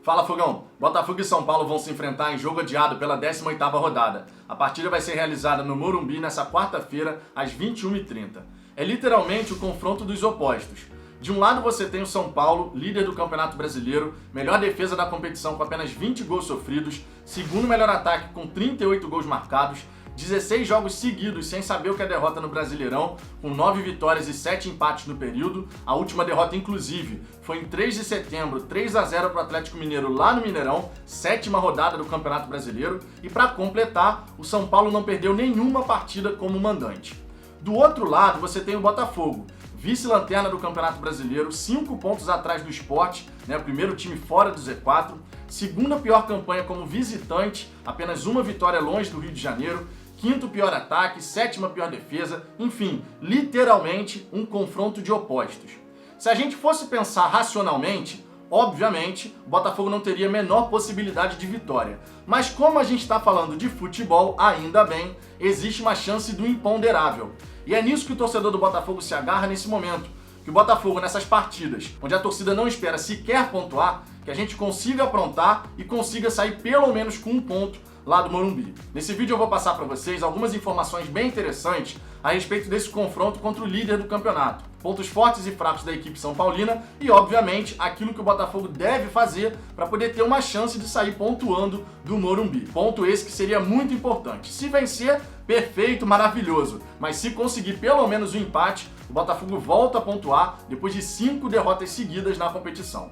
Fala, Fogão! Botafogo e São Paulo vão se enfrentar em jogo adiado pela 18ª rodada. A partida vai ser realizada no Morumbi nessa quarta-feira, às 21h30. É literalmente o confronto dos opostos. De um lado você tem o São Paulo, líder do Campeonato Brasileiro, melhor defesa da competição com apenas 20 gols sofridos, segundo melhor ataque com 38 gols marcados, 16 jogos seguidos sem saber o que é derrota no Brasileirão, com 9 vitórias e 7 empates no período. A última derrota, inclusive, foi em 3 de setembro, 3-0 para o Atlético Mineiro lá no Mineirão, 7ª rodada do Campeonato Brasileiro. E para completar, o São Paulo não perdeu nenhuma partida como mandante. Do outro lado, você tem o Botafogo, vice-lanterna do Campeonato Brasileiro, 5 pontos atrás do Sport, o primeiro time fora do Z4, segunda pior campanha como visitante, apenas uma vitória longe do Rio de Janeiro, quinto pior ataque, 7ª pior defesa, enfim, literalmente um confronto de opostos. Se a gente fosse pensar racionalmente, obviamente, o Botafogo não teria a menor possibilidade de vitória. Mas como a gente está falando de futebol, ainda bem, existe uma chance do imponderável. E é nisso que o torcedor do Botafogo se agarra nesse momento. Que o Botafogo, nessas partidas, onde a torcida não espera sequer pontuar, que a gente consiga aprontar e consiga sair pelo menos com um ponto lá do Morumbi. Nesse vídeo eu vou passar para vocês algumas informações bem interessantes a respeito desse confronto contra o líder do campeonato. Pontos fortes e fracos da equipe são paulina e, obviamente, aquilo que o Botafogo deve fazer para poder ter uma chance de sair pontuando do Morumbi. Ponto esse que seria muito importante. Se vencer, perfeito, maravilhoso. Mas se conseguir pelo menos um empate, o Botafogo volta a pontuar depois de 5 derrotas seguidas na competição.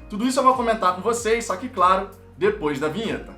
Tudo isso eu vou comentar com vocês, só que, claro, depois da vinheta.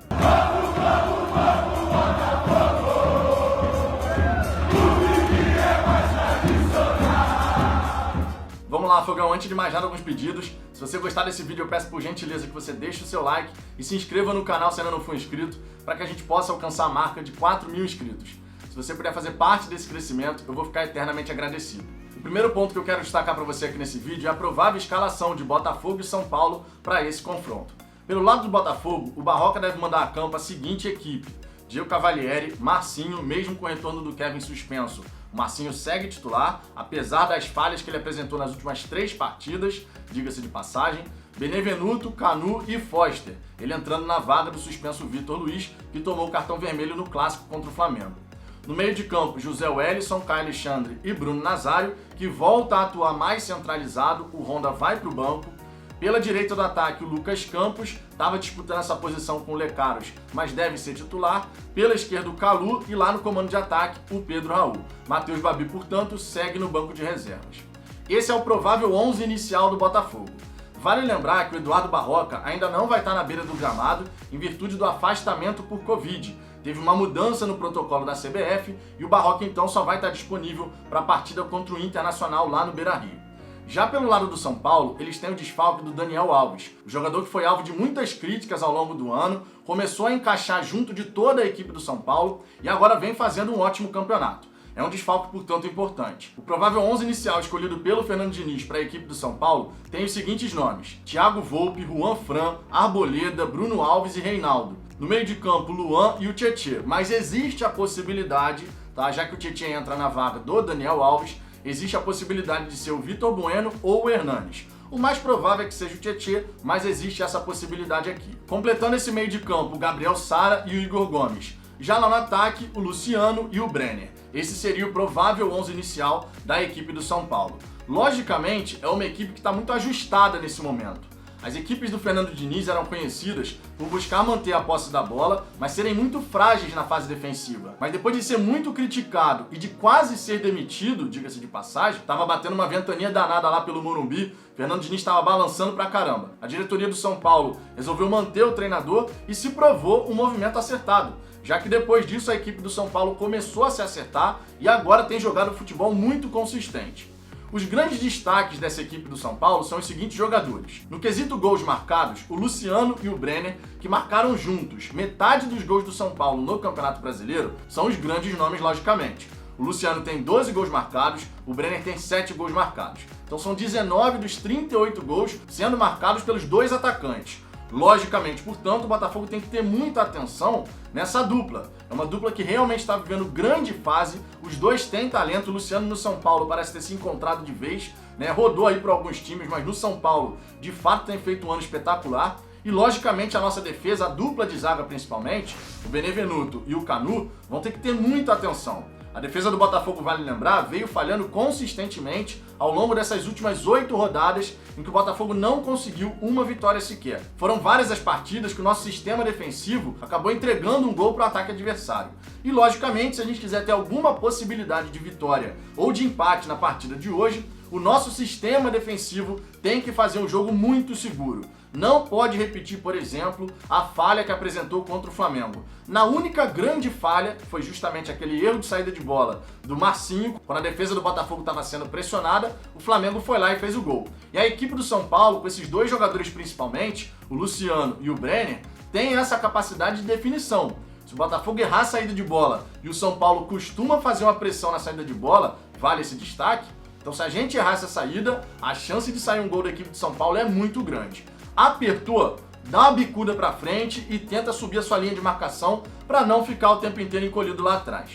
Vamos lá, Fogão, antes de mais nada, alguns pedidos. Se você gostar desse vídeo, eu peço por gentileza que você deixe o seu like e se inscreva no canal se ainda não for inscrito, para que a gente possa alcançar a marca de 4.000 inscritos. Se você puder fazer parte desse crescimento, eu vou ficar eternamente agradecido. O primeiro ponto que eu quero destacar para você aqui nesse vídeo é a provável escalação de Botafogo e São Paulo para esse confronto. Pelo lado do Botafogo, o Barroca deve mandar a campo a seguinte equipe: Diego Cavalieri, Marcinho, mesmo com o retorno do Kevin suspenso. O Marcinho segue titular, apesar das falhas que ele apresentou nas últimas 3 partidas, diga-se de passagem. Benevenuto, Canu e Foster, ele entrando na vaga do suspenso Vitor Luiz, que tomou o cartão vermelho no clássico contra o Flamengo. No meio de campo, José Wellison, Caio Alexandre e Bruno Nazário, que volta a atuar mais centralizado. O Honda vai para o banco. Pela direita do ataque, o Lucas Campos estava disputando essa posição com o Lecaros, mas deve ser titular. Pela esquerda, o Calu, e lá no comando de ataque, o Pedro Raul. Matheus Babi, portanto, segue no banco de reservas. Esse é o provável 11 inicial do Botafogo. Vale lembrar que o Eduardo Barroca ainda não vai estar na beira do gramado em virtude do afastamento por Covid. Teve uma mudança no protocolo da CBF e o Barroca então só vai estar disponível para a partida contra o Internacional lá no Beira-Rio. Já pelo lado do São Paulo, eles têm o desfalque do Daniel Alves, o jogador que foi alvo de muitas críticas ao longo do ano, começou a encaixar junto de toda a equipe do São Paulo e agora vem fazendo um ótimo campeonato. É um desfalque, portanto, importante. O provável 11 inicial escolhido pelo Fernando Diniz para a equipe do São Paulo tem os seguintes nomes: Thiago Volpe, Juan Fran, Arboleda, Bruno Alves e Reinaldo. No meio de campo, Luan e o Tietê. Mas existe a possibilidade, já que o Tietê entra na vaga do Daniel Alves, existe a possibilidade de ser o Vitor Bueno ou o Hernanes. O mais provável é que seja o Tietê, mas existe essa possibilidade aqui. Completando esse meio de campo, o Gabriel Sara e o Igor Gomes. Já lá no ataque, o Luciano e o Brenner. Esse seria o provável 11 inicial da equipe do São Paulo. Logicamente, é uma equipe que está muito ajustada nesse momento. As equipes do Fernando Diniz eram conhecidas por buscar manter a posse da bola, mas serem muito frágeis na fase defensiva. Mas depois de ser muito criticado e de quase ser demitido, diga-se de passagem, estava batendo uma ventania danada lá pelo Morumbi, Fernando Diniz estava balançando pra caramba. A diretoria do São Paulo resolveu manter o treinador e se provou um movimento acertado, já que depois disso a equipe do São Paulo começou a se acertar e agora tem jogado futebol muito consistente. Os grandes destaques dessa equipe do São Paulo são os seguintes jogadores. No quesito gols marcados, o Luciano e o Brenner, que marcaram juntos metade dos gols do São Paulo no Campeonato Brasileiro, são os grandes nomes, logicamente. O Luciano tem 12 gols marcados, o Brenner tem 7 gols marcados. Então são 19 dos 38 gols sendo marcados pelos dois atacantes. Logicamente, portanto, o Botafogo tem que ter muita atenção nessa dupla. É uma dupla que realmente está vivendo grande fase, os dois têm talento. O Luciano no São Paulo parece ter se encontrado de vez, rodou aí por alguns times, mas no São Paulo, de fato, tem feito um ano espetacular. E logicamente a nossa defesa, a dupla de zaga principalmente, o Benevenuto e o Canu, vão ter que ter muita atenção. A defesa do Botafogo, vale lembrar, veio falhando consistentemente ao longo dessas últimas 8 rodadas em que o Botafogo não conseguiu uma vitória sequer. Foram várias as partidas que o nosso sistema defensivo acabou entregando um gol para o ataque adversário. E logicamente, se a gente quiser ter alguma possibilidade de vitória ou de empate na partida de hoje, o nosso sistema defensivo tem que fazer um jogo muito seguro. Não pode repetir, por exemplo, a falha que apresentou contra o Flamengo. Na única grande falha, que foi justamente aquele erro de saída de bola do Marcinho, quando a defesa do Botafogo estava sendo pressionada, o Flamengo foi lá e fez o gol. E a equipe do São Paulo, com esses dois jogadores principalmente, o Luciano e o Brenner, tem essa capacidade de definição. Se o Botafogo errar a saída de bola e o São Paulo costuma fazer uma pressão na saída de bola, vale esse destaque. Então, se a gente errar essa saída, a chance de sair um gol da equipe de São Paulo é muito grande. Apertou, dá uma bicuda pra frente e tenta subir a sua linha de marcação para não ficar o tempo inteiro encolhido lá atrás.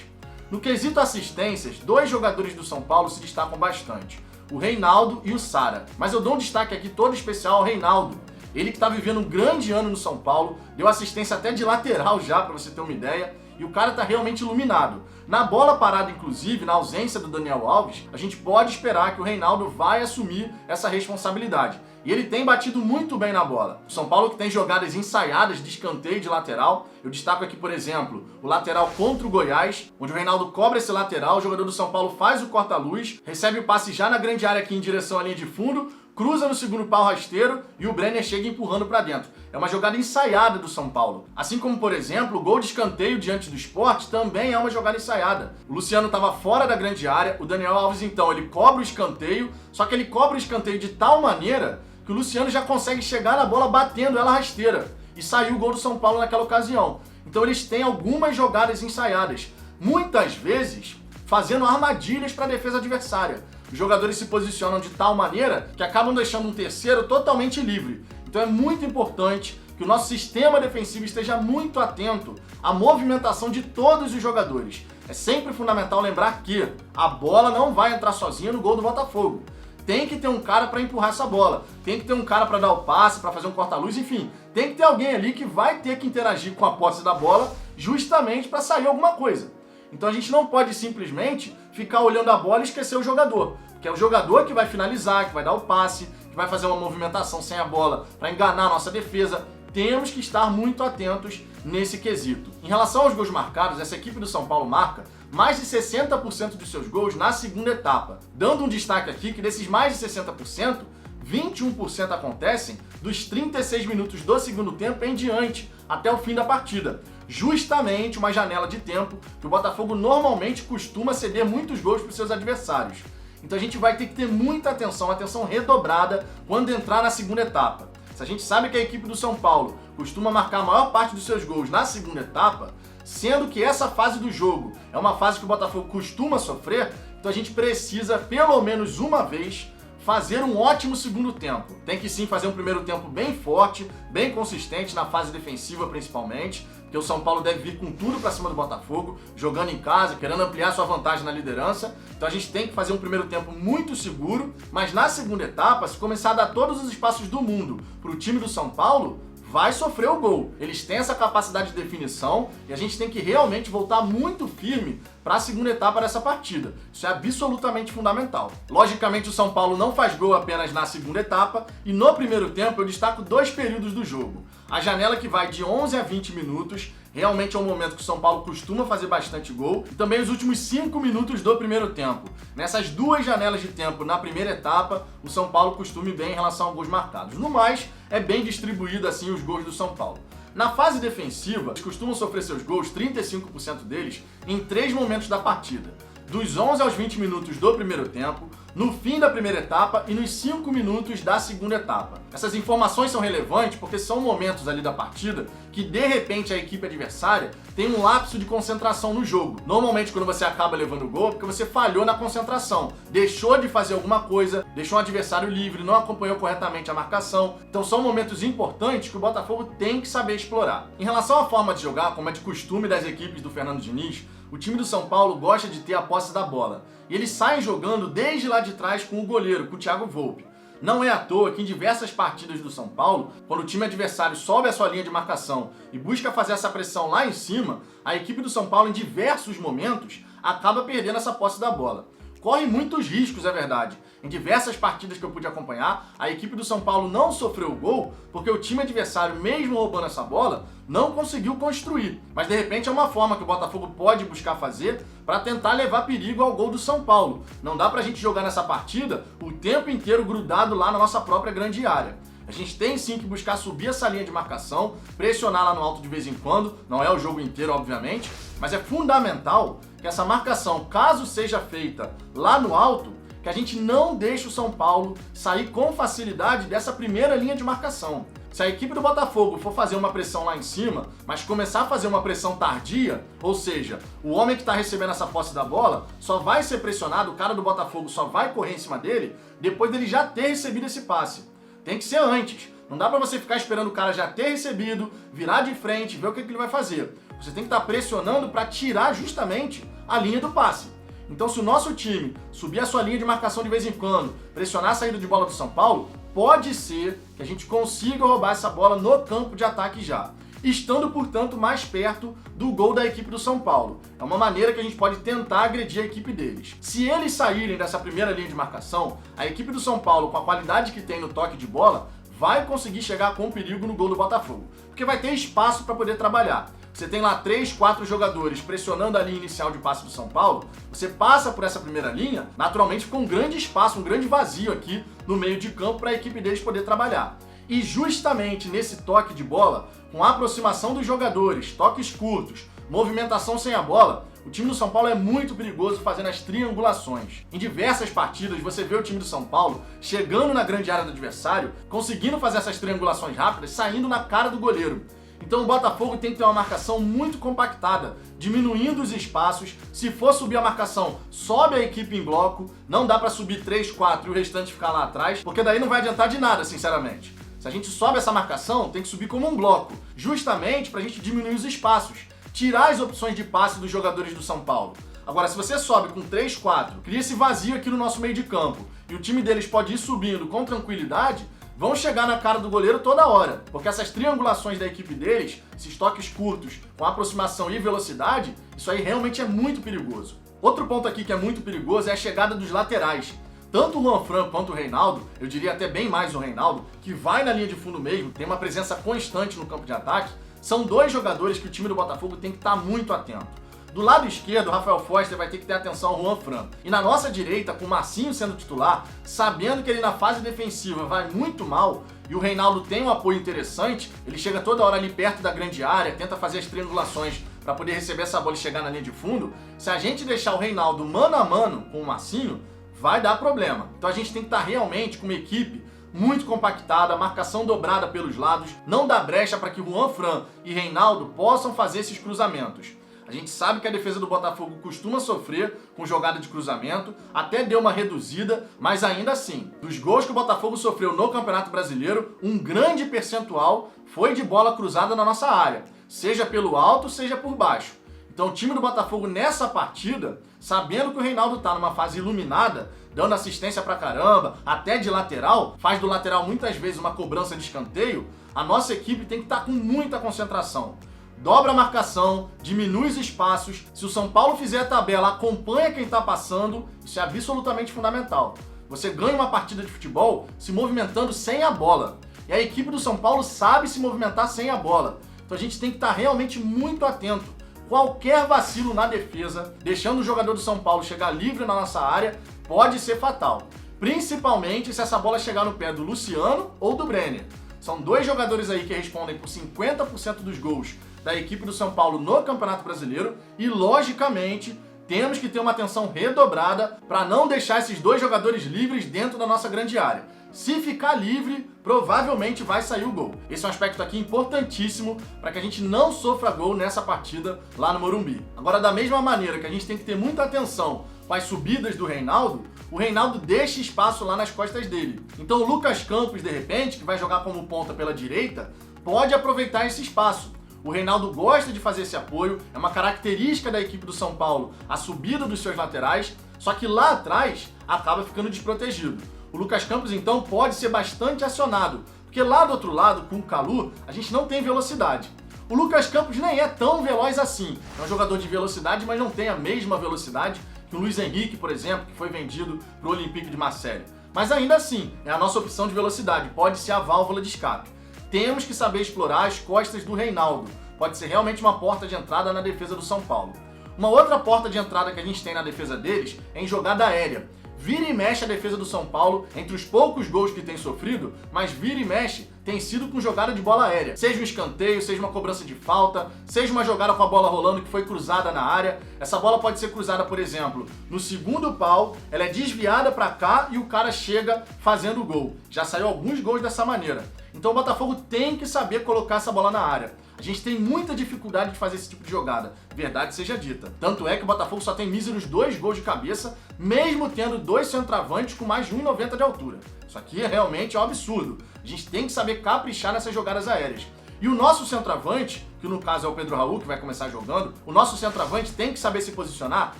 No quesito assistências, 2 jogadores do São Paulo se destacam bastante, o Reinaldo e o Sara. Mas eu dou um destaque aqui todo especial ao Reinaldo. Ele que está vivendo um grande ano no São Paulo, deu assistência até de lateral já, para você ter uma ideia, e o cara está realmente iluminado. Na bola parada, inclusive, na ausência do Daniel Alves, a gente pode esperar que o Reinaldo vai assumir essa responsabilidade. E ele tem batido muito bem na bola. O São Paulo que tem jogadas ensaiadas de escanteio de lateral. Eu destaco aqui, por exemplo, o lateral contra o Goiás, onde o Reinaldo cobra esse lateral, o jogador do São Paulo faz o corta-luz, recebe o passe já na grande área aqui em direção à linha de fundo, cruza no segundo pau rasteiro e o Brenner chega empurrando para dentro. É uma jogada ensaiada do São Paulo. Assim como, por exemplo, o gol de escanteio diante do Sport também é uma jogada ensaiada. O Luciano estava fora da grande área, o Daniel Alves então ele cobra o escanteio, só que ele cobra o escanteio de tal maneira que o Luciano já consegue chegar na bola batendo ela rasteira. E saiu o gol do São Paulo naquela ocasião. Então eles têm algumas jogadas ensaiadas, muitas vezes fazendo armadilhas para a defesa adversária. Os jogadores se posicionam de tal maneira que acabam deixando um terceiro totalmente livre. Então é muito importante que o nosso sistema defensivo esteja muito atento à movimentação de todos os jogadores. É sempre fundamental lembrar que a bola não vai entrar sozinha no gol do Botafogo. Tem que ter um cara para empurrar essa bola, tem que ter um cara para dar o passe, para fazer um corta-luz, enfim, tem que ter alguém ali que vai ter que interagir com a posse da bola justamente para sair alguma coisa. Então a gente não pode simplesmente ficar olhando a bola e esquecer o jogador, porque é o jogador que vai finalizar, que vai dar o passe, que vai fazer uma movimentação sem a bola para enganar a nossa defesa. Temos que estar muito atentos nesse quesito. Em relação aos gols marcados, essa equipe do São Paulo marca mais de 60% dos seus gols na segunda etapa. Dando um destaque aqui que desses mais de 60%, 21% acontecem dos 36 minutos do segundo tempo em diante, até o fim da partida. Justamente uma janela de tempo que o Botafogo normalmente costuma ceder muitos gols para os seus adversários. Então a gente vai ter que ter muita atenção redobrada quando entrar na segunda etapa. Se a gente sabe que a equipe do São Paulo costuma marcar a maior parte dos seus gols na segunda etapa, sendo que essa fase do jogo é uma fase que o Botafogo costuma sofrer, então a gente precisa, pelo menos uma vez, fazer um ótimo segundo tempo. Tem que sim fazer um primeiro tempo bem forte, bem consistente na fase defensiva principalmente, porque o São Paulo deve vir com tudo para cima do Botafogo, jogando em casa, querendo ampliar sua vantagem na liderança. Então a gente tem que fazer um primeiro tempo muito seguro, mas na segunda etapa, se começar a dar todos os espaços do mundo para o time do São Paulo, vai sofrer o gol. Eles têm essa capacidade de definição e a gente tem que realmente voltar muito firme para a segunda etapa dessa partida. Isso é absolutamente fundamental. Logicamente, o São Paulo não faz gol apenas na segunda etapa e no primeiro tempo eu destaco 2 períodos do jogo. A janela que vai de 11 a 20 minutos, realmente é um momento que o São Paulo costuma fazer bastante gol, e também os últimos 5 minutos do primeiro tempo. Nessas 2 janelas de tempo na primeira etapa, o São Paulo costuma ir bem em relação a gols marcados. No mais, é bem distribuído assim os gols do São Paulo. Na fase defensiva, eles costumam sofrer seus gols, 35% deles, em 3 momentos da partida. Dos 11 aos 20 minutos do primeiro tempo, no fim da primeira etapa e nos 5 minutos da segunda etapa. Essas informações são relevantes porque são momentos ali da partida que de repente a equipe adversária tem um lapso de concentração no jogo. Normalmente quando você acaba levando o gol é porque você falhou na concentração, deixou de fazer alguma coisa, deixou o adversário livre, não acompanhou corretamente a marcação. Então são momentos importantes que o Botafogo tem que saber explorar. Em relação à forma de jogar, como é de costume das equipes do Fernando Diniz, o time do São Paulo gosta de ter a posse da bola. E eles saem jogando desde lá de trás com o goleiro, com o Thiago Volpi. Não é à toa que em diversas partidas do São Paulo, quando o time adversário sobe a sua linha de marcação e busca fazer essa pressão lá em cima, a equipe do São Paulo em diversos momentos acaba perdendo essa posse da bola. Corre muitos riscos, é verdade. Em diversas partidas que eu pude acompanhar, a equipe do São Paulo não sofreu gol porque o time adversário, mesmo roubando essa bola, não conseguiu construir. Mas de repente é uma forma que o Botafogo pode buscar fazer para tentar levar perigo ao gol do São Paulo. Não dá pra gente jogar nessa partida o tempo inteiro grudado lá na nossa própria grande área. A gente tem sim que buscar subir essa linha de marcação, pressionar lá no alto de vez em quando, não é o jogo inteiro, obviamente, mas é fundamental que essa marcação, caso seja feita lá no alto, que a gente não deixe o São Paulo sair com facilidade dessa primeira linha de marcação. Se a equipe do Botafogo for fazer uma pressão lá em cima, mas começar a fazer uma pressão tardia, ou seja, o homem que está recebendo essa posse da bola só vai ser pressionado, o cara do Botafogo só vai correr em cima dele depois dele já ter recebido esse passe. Tem que ser antes. Não dá pra você ficar esperando o cara já ter recebido, virar de frente, ver o que ele vai fazer. Você tem que estar pressionando para tirar justamente a linha do passe. Então, se o nosso time subir a sua linha de marcação de vez em quando, pressionar a saída de bola do São Paulo, pode ser que a gente consiga roubar essa bola no campo de ataque já, estando, portanto, mais perto do gol da equipe do São Paulo. É uma maneira que a gente pode tentar agredir a equipe deles. Se eles saírem dessa primeira linha de marcação, a equipe do São Paulo, com a qualidade que tem no toque de bola, vai conseguir chegar com perigo no gol do Botafogo, porque vai ter espaço para poder trabalhar. Você tem lá 3, 4 jogadores pressionando a linha inicial de passe do São Paulo, você passa por essa primeira linha, naturalmente fica um grande espaço, um grande vazio aqui no meio de campo para a equipe deles poder trabalhar. E justamente nesse toque de bola, com a aproximação dos jogadores, toques curtos, movimentação sem a bola, o time do São Paulo é muito perigoso fazendo as triangulações. Em diversas partidas você vê o time do São Paulo chegando na grande área do adversário, conseguindo fazer essas triangulações rápidas, saindo na cara do goleiro. Então o Botafogo tem que ter uma marcação muito compactada, diminuindo os espaços. Se for subir a marcação, sobe a equipe em bloco. Não dá pra subir 3, 4 e o restante ficar lá atrás, porque daí não vai adiantar de nada, sinceramente. Se a gente sobe essa marcação, tem que subir como um bloco, justamente pra gente diminuir os espaços, tirar as opções de passe dos jogadores do São Paulo. Agora, se você sobe com 3, 4, cria esse vazio aqui no nosso meio de campo, e o time deles pode ir subindo com tranquilidade, vão chegar na cara do goleiro toda hora, porque essas triangulações da equipe deles, esses toques curtos, com aproximação e velocidade, isso aí realmente é muito perigoso. Outro ponto aqui que é muito perigoso é a chegada dos laterais. Tanto o Juan Fran quanto o Reinaldo, eu diria até bem mais o Reinaldo, que vai na linha de fundo mesmo, tem uma presença constante no campo de ataque, são dois jogadores que o time do Botafogo tem que estar muito atento. Do lado esquerdo, o Rafael Foster vai ter que ter atenção ao Juan Fran. E na nossa direita, com o Marcinho sendo titular, sabendo que ele na fase defensiva vai muito mal, e o Reinaldo tem um apoio interessante, ele chega toda hora ali perto da grande área, tenta fazer as triangulações para poder receber essa bola e chegar na linha de fundo. Se a gente deixar o Reinaldo mano a mano com o Marcinho, vai dar problema. Então a gente tem que estar realmente com uma equipe muito compactada, marcação dobrada pelos lados, não dá brecha para que Juan Fran e Reinaldo possam fazer esses cruzamentos. A gente sabe que a defesa do Botafogo costuma sofrer com jogada de cruzamento, até deu uma reduzida, mas ainda assim, dos gols que o Botafogo sofreu no Campeonato Brasileiro, um grande percentual foi de bola cruzada na nossa área, seja pelo alto, seja por baixo. Então o time do Botafogo nessa partida, sabendo que o Reinaldo tá numa fase iluminada, dando assistência pra caramba, até de lateral, faz do lateral muitas vezes uma cobrança de escanteio, a nossa equipe tem que estar com muita concentração. Dobra a marcação, diminui os espaços. Se o São Paulo fizer a tabela, acompanha quem está passando, isso é absolutamente fundamental. Você ganha uma partida de futebol se movimentando sem a bola. E a equipe do São Paulo sabe se movimentar sem a bola. Então a gente tem que estar realmente muito atento. Qualquer vacilo na defesa, deixando o jogador do São Paulo chegar livre na nossa área, pode ser fatal. Principalmente se essa bola chegar no pé do Luciano ou do Brenner. São dois jogadores aí que respondem por 50% dos gols da equipe do São Paulo no Campeonato Brasileiro e, logicamente, temos que ter uma atenção redobrada para não deixar esses dois jogadores livres dentro da nossa grande área. Se ficar livre, provavelmente vai sair o gol. Esse é um aspecto aqui importantíssimo para que a gente não sofra gol nessa partida lá no Morumbi. Agora, da mesma maneira que a gente tem que ter muita atenção com as subidas do Reinaldo, o Reinaldo deixa espaço lá nas costas dele. Então o Lucas Campos, de repente, que vai jogar como ponta pela direita, pode aproveitar esse espaço. O Reinaldo gosta de fazer esse apoio, é uma característica da equipe do São Paulo, a subida dos seus laterais, só que lá atrás acaba ficando desprotegido. O O Lucas Campos, então, pode ser bastante acionado, porque lá do outro lado, com o Kalu, a gente não tem velocidade. O Lucas Campos nem é tão veloz assim. É um jogador de velocidade, mas não tem a mesma velocidade que o Luiz Henrique, por exemplo, que foi vendido para o Olympique de Marseille. Mas ainda assim, é a nossa opção de velocidade, pode ser a válvula de escape. Temos que saber explorar as costas do Reinaldo. Pode ser realmente uma porta de entrada na defesa do São Paulo. Uma outra porta de entrada que a gente tem na defesa deles é em jogada aérea. Vira e mexe a defesa do São Paulo, entre os poucos gols que tem sofrido, mas vira e mexe tem sido com jogada de bola aérea. Seja um escanteio, seja uma cobrança de falta, seja uma jogada com a bola rolando que foi cruzada na área. Essa bola pode ser cruzada, por exemplo, no segundo pau, ela é desviada para cá e o cara chega fazendo o gol. Já saiu alguns gols dessa maneira. Então o Botafogo tem que saber colocar essa bola na área. A gente tem muita dificuldade de fazer esse tipo de jogada, verdade seja dita. Tanto é que o Botafogo só tem míseros 2 gols de cabeça, mesmo tendo 2 centroavantes com mais de 1,90 de altura. Isso aqui é realmente um absurdo. A gente tem que saber caprichar nessas jogadas aéreas. E o nosso centroavante, que no caso é o Pedro Raul, que vai começar jogando, o nosso centroavante tem que saber se posicionar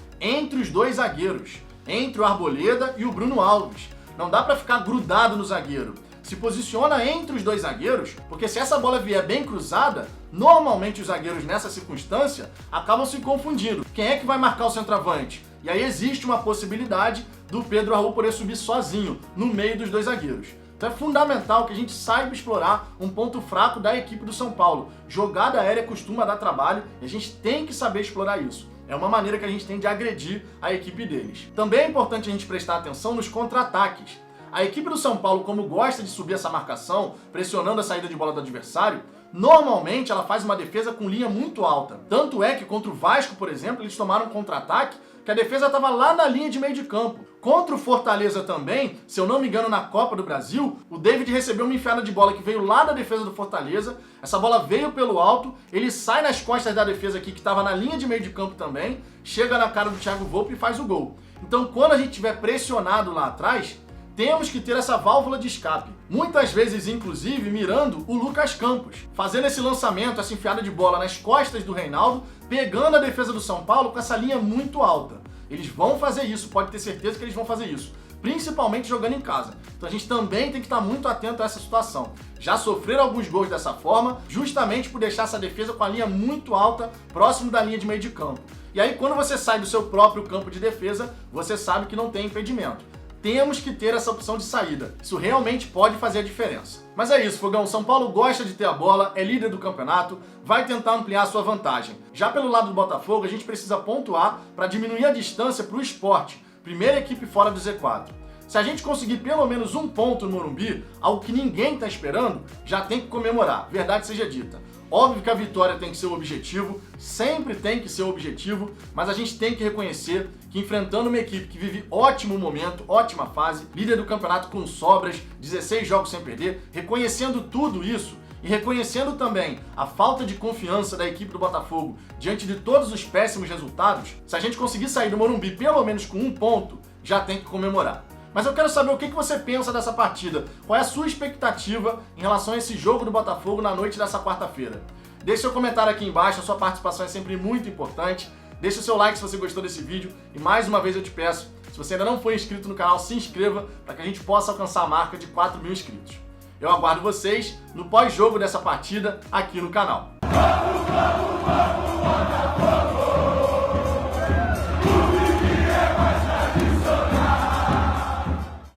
entre os 2 zagueiros, entre o Arboleda e o Bruno Alves. Não dá pra ficar grudado no zagueiro. Se posiciona entre os 2 zagueiros, porque se essa bola vier bem cruzada, normalmente os zagueiros nessa circunstância acabam se confundindo. Quem é que vai marcar o centroavante? E aí existe uma possibilidade do Pedro Raul poder subir sozinho, no meio dos 2 zagueiros. Então é fundamental que a gente saiba explorar um ponto fraco da equipe do São Paulo. Jogada aérea costuma dar trabalho e a gente tem que saber explorar isso. É uma maneira que a gente tem de agredir a equipe deles. Também é importante a gente prestar atenção nos contra-ataques. A equipe do São Paulo, como gosta de subir essa marcação, pressionando a saída de bola do adversário, normalmente ela faz uma defesa com linha muito alta. Tanto é que contra o Vasco, por exemplo, eles tomaram um contra-ataque que a defesa estava lá na linha de meio de campo. Contra o Fortaleza também, se eu não me engano, na Copa do Brasil, o David recebeu uma enfiada de bola que veio lá da defesa do Fortaleza. Essa bola veio pelo alto, ele sai nas costas da defesa aqui, que estava na linha de meio de campo também, chega na cara do Thiago Volpi e faz o gol. Então, quando a gente estiver pressionado lá atrás, temos que ter essa válvula de escape. Muitas vezes, inclusive, mirando o Lucas Campos, fazendo esse lançamento, essa enfiada de bola nas costas do Reinaldo, pegando a defesa do São Paulo com essa linha muito alta. Eles vão fazer isso, pode ter certeza que eles vão fazer isso, principalmente jogando em casa. Então a gente também tem que estar muito atento a essa situação. Já sofreram alguns gols dessa forma, justamente por deixar essa defesa com a linha muito alta, próximo da linha de meio de campo. E aí, quando você sai do seu próprio campo de defesa, você sabe que não tem impedimento. Temos que ter essa opção de saída. Isso realmente pode fazer a diferença. Mas é isso, Fogão. São Paulo gosta de ter a bola, é líder do campeonato, vai tentar ampliar a sua vantagem. Já pelo lado do Botafogo, a gente precisa pontuar para diminuir a distância para o Sport, primeira equipe fora do Z4. Se a gente conseguir pelo menos um ponto no Morumbi, algo que ninguém está esperando, já tem que comemorar, verdade seja dita. Óbvio que a vitória tem que ser o objetivo, sempre tem que ser o objetivo, mas a gente tem que reconhecer que enfrentando uma equipe que vive ótimo momento, ótima fase, líder do campeonato com sobras, 16 jogos sem perder, reconhecendo tudo isso e reconhecendo também a falta de confiança da equipe do Botafogo diante de todos os péssimos resultados, se a gente conseguir sair do Morumbi pelo menos com um ponto, já tem que comemorar. Mas eu quero saber o que você pensa dessa partida. Qual é a sua expectativa em relação a esse jogo do Botafogo na noite dessa quarta-feira? Deixe seu comentário aqui embaixo, a sua participação é sempre muito importante. Deixe o seu like se você gostou desse vídeo. E mais uma vez eu te peço, se você ainda não for inscrito no canal, se inscreva para que a gente possa alcançar a marca de 4.000 inscritos. Eu aguardo vocês no pós-jogo dessa partida aqui no canal.